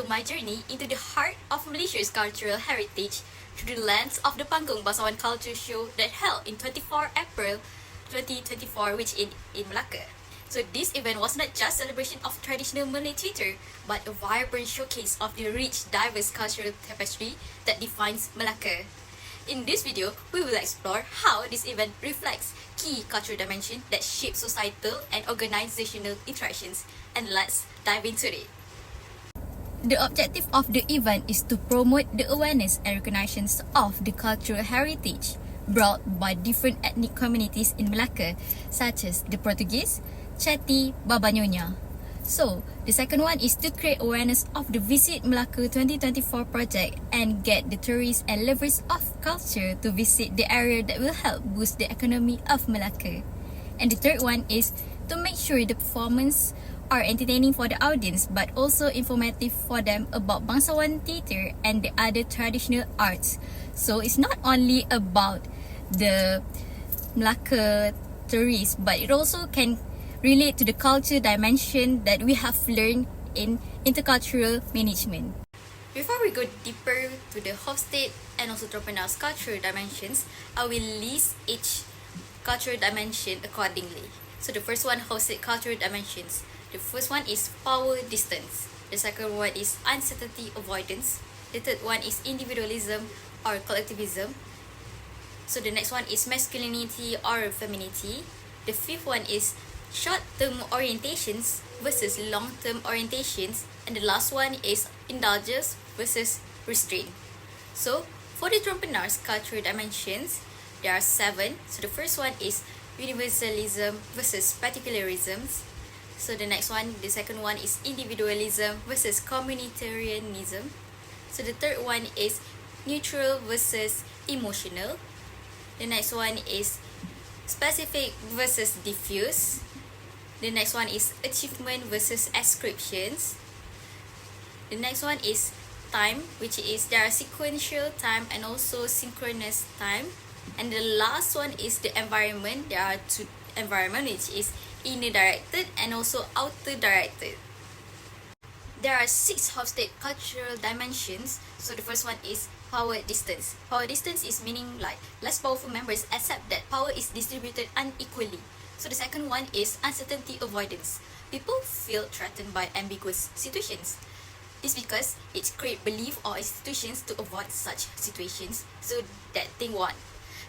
my journey into the heart of Malaysia's cultural heritage through the lens of the Panggung Bangsawan Culture Show that held in 24 April 2024, which in Melaka. So this event was not just a celebration of traditional Malay theatre, but a vibrant showcase of the rich, diverse cultural tapestry that defines Melaka. In this video, we will explore how this event reflects key cultural dimensions that shape societal and organizational interactions. And let's dive into it. The objective of the event is to promote the awareness and recognition of the cultural heritage brought by different ethnic communities in Melaka, such as the Portuguese, Chetty, Babanyonya. So, the second one is to create awareness of the Visit Melaka 2024 project and get the tourists and lovers of culture to visit the area that will help boost the economy of Melaka. And the third one is to make sure the performance are entertaining for the audience but also informative for them about Bangsawan theatre and the other traditional arts. So, it's not only about the Melaka tourists, but it also can relate to the culture dimension that we have learned in intercultural management. Before we go deeper to the hosted and also entrepreneur's cultural dimensions, I will list each cultural dimension accordingly. So the first one, hosted cultural dimensions. The first one is power distance. The second one is uncertainty avoidance. The third one is individualism or collectivism. So the next one is masculinity or femininity. The fifth one is short-term orientations versus long-term orientations, and the last one is indulgence versus restraint. So, for the entrepreneur's cultural dimensions, there are 7. So, the first one is universalism versus particularisms. So, the next one, the second one is individualism versus communitarianism. So, the third one is neutral versus emotional. The next one is specific versus diffuse. The next one is achievement versus ascriptions. The next one is time, which is there are sequential time and also synchronous time. And the last one is the environment. There are 2 environment, which is inner directed and also outer directed. There are 6 hosted cultural dimensions. So the first one is power distance. Power distance is meaning like less powerful members accept that power is distributed unequally. So the second one is uncertainty avoidance. People feel threatened by ambiguous situations. This because it creates belief or institutions to avoid such situations, so that thing won't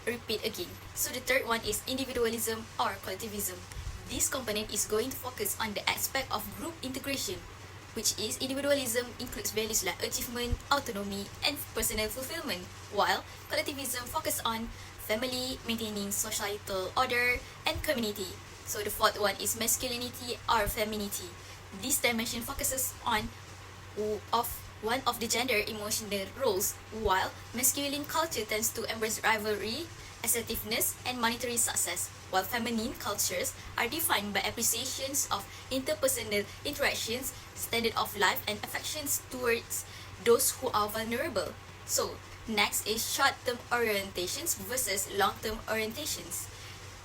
repeat again. So the third one is individualism or collectivism. This component is going to focus on the aspect of group integration, which is individualism includes values like achievement, autonomy, and personal fulfillment, while collectivism focuses on family, maintaining societal order, and community. So the fourth one is masculinity or femininity. This dimension focuses on one of the gender emotional roles, while masculine culture tends to embrace rivalry, assertiveness, and monetary success, while feminine cultures are defined by appreciations of interpersonal interactions, standard of life, and affections towards those who are vulnerable. So, next is short-term orientations versus long-term orientations.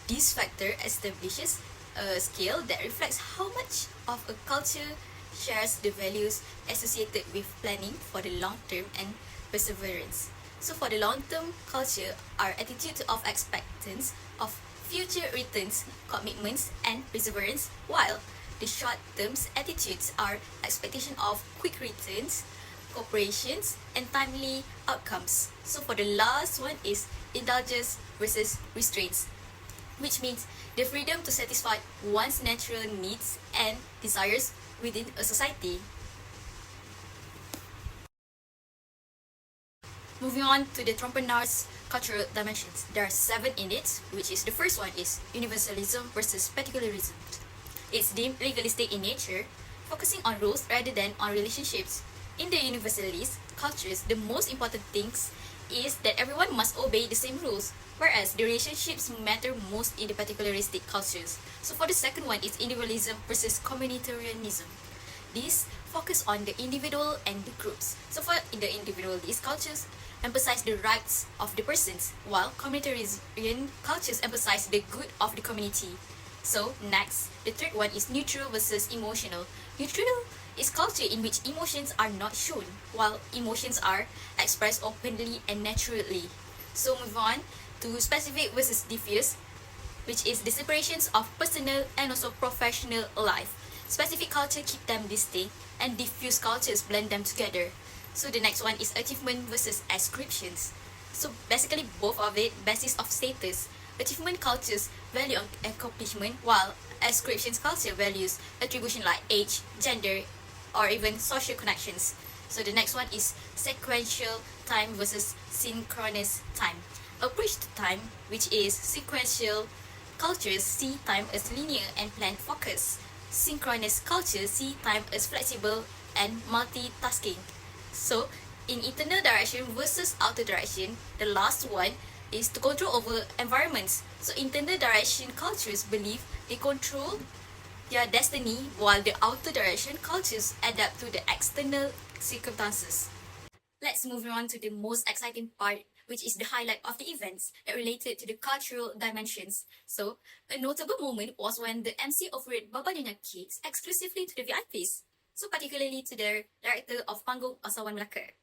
This factor establishes a scale that reflects how much of a culture shares the values associated with planning for the long term and perseverance. So for the long-term culture are attitude of expectance of future returns, commitments, and perseverance, while the short-term attitudes are expectation of quick returns, cooperations, and timely outcomes. So for the last one is indulgence versus restraints, which means the freedom to satisfy one's natural needs and desires within a society. Moving on to the entrepreneur's cultural dimensions, there are 7 in it, which is the first one is universalism versus particularism. It's deemed legalistic in nature, focusing on rules rather than on relationships. In the universalist cultures, the most important things is that everyone must obey the same rules, whereas the relationships matter most in the particularistic cultures. So for the second one is individualism versus communitarianism. This focus on the individual and the groups. So for the individualist cultures, emphasize the rights of the persons, while communitarian cultures emphasize the good of the community. So next, the third one is neutral versus emotional. Neutral is culture in which emotions are not shown, while emotions are expressed openly and naturally. So move on to specific versus diffuse, which is the separations of personal and also professional life. Specific culture keep them distinct, and diffuse cultures blend them together. So the next one is achievement versus ascriptions. So basically both of it basis of status. Achievement cultures value on accomplishment, while ascriptions culture values attribution like age, gender, or even social connections. So the next one is sequential time versus synchronous time. Approach to time, which is sequential cultures see time as linear and planned focus. Synchronous cultures see time as flexible and multitasking. So in internal direction versus outer direction, the last one is to control over environments. So internal direction cultures believe they control their destiny, while the outer direction cultures adapt to the external circumstances. Let's move on to the most exciting part, which is the highlight of the events that related to the cultural dimensions. So, a notable moment was when the MC offered Baba Nyonya cakes exclusively to the VIPs, so particularly to the director of Panggung Bangsawan Melaka.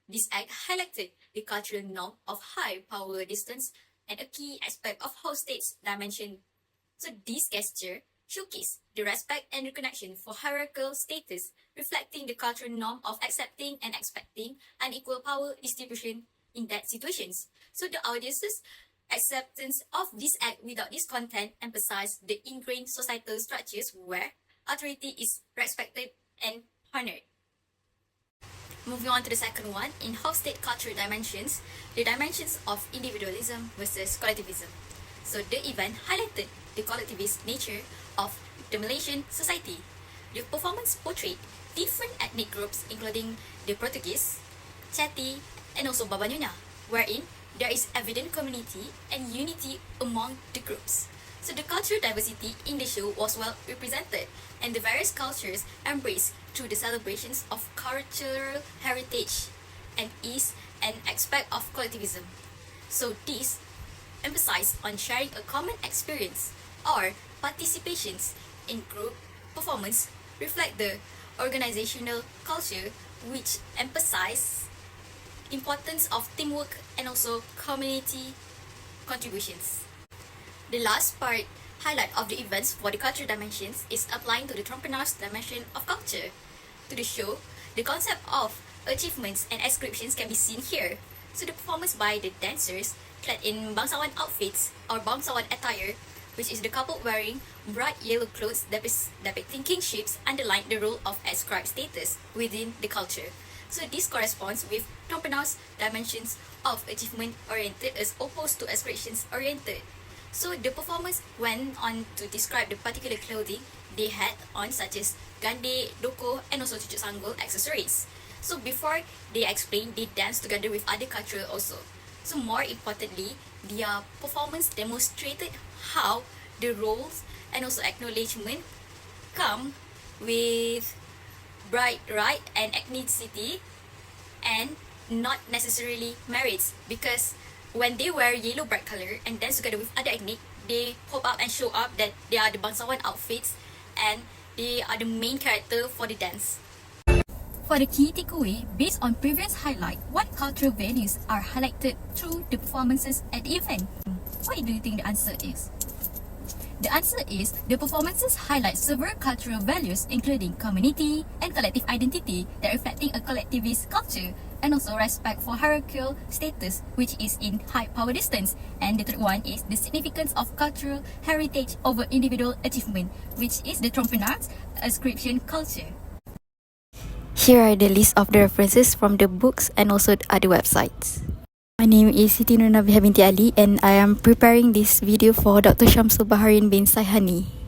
This act highlighted the cultural norm of high power distance and a key aspect of host state's dimension. So this gesture showcased the respect and recognition for hierarchical status, reflecting the cultural norm of accepting and expecting unequal power distribution in that situations. So the audience's acceptance of this act without this content emphasized the ingrained societal structures where authority is respected and honored. Moving on to the second one, in host state cultural dimensions, the dimensions of individualism versus collectivism. So the event highlighted the collectivist nature of the Malaysian society. The performance portrayed different ethnic groups including the Portuguese, Chetty, and also Baba Nyonya, wherein there is evident community and unity among the groups. So the cultural diversity in the show was well represented, and the various cultures embraced through the celebrations of cultural heritage and is an aspect of collectivism. So this emphasized on sharing a common experience or participations in group performance reflect the organizational culture, which emphasize importance of teamwork and also community contributions. The last part highlight of the events for the cultural dimensions is applying to the entrepreneur's dimension of culture. To the show, the concept of achievements and ascriptions can be seen here. So the performance by the dancers clad in Bangsawan outfits or Bangsawan attire, which is the couple wearing bright yellow clothes depicting kingships, underline the role of ascribed status within the culture. So this corresponds with entrepreneur's dimensions of achievement oriented as opposed to ascriptions oriented. So the performance went on to describe the particular clothing they had on, such as gande, doko, and also cucuk sanggul accessories. So before they explain, they dance together with other culture also. So more importantly, their performance demonstrated how the roles and also acknowledgement come with bright right and ethnicity and not necessarily merits, because when they wear yellow bright color and dance together with other ethnic, they pop up and show up that they are the Bangsawan outfits and they are the main character for the dance. For the key takeaway, based on previous highlight, what cultural values are highlighted through the performances at the event? What do you think the answer is? The answer is the performances highlight several cultural values including community and collective identity that reflecting a collectivist culture, and also respect for hierarchical status, which is in high power distance. And the third one is the significance of cultural heritage over individual achievement, which is the entrepreneur's ascription culture. Here are the list of the references from the books and also the other websites. My name is SITI NABIHAH binti Ali and I am preparing this video for Dr. Syamsul Baharin bin Saihani.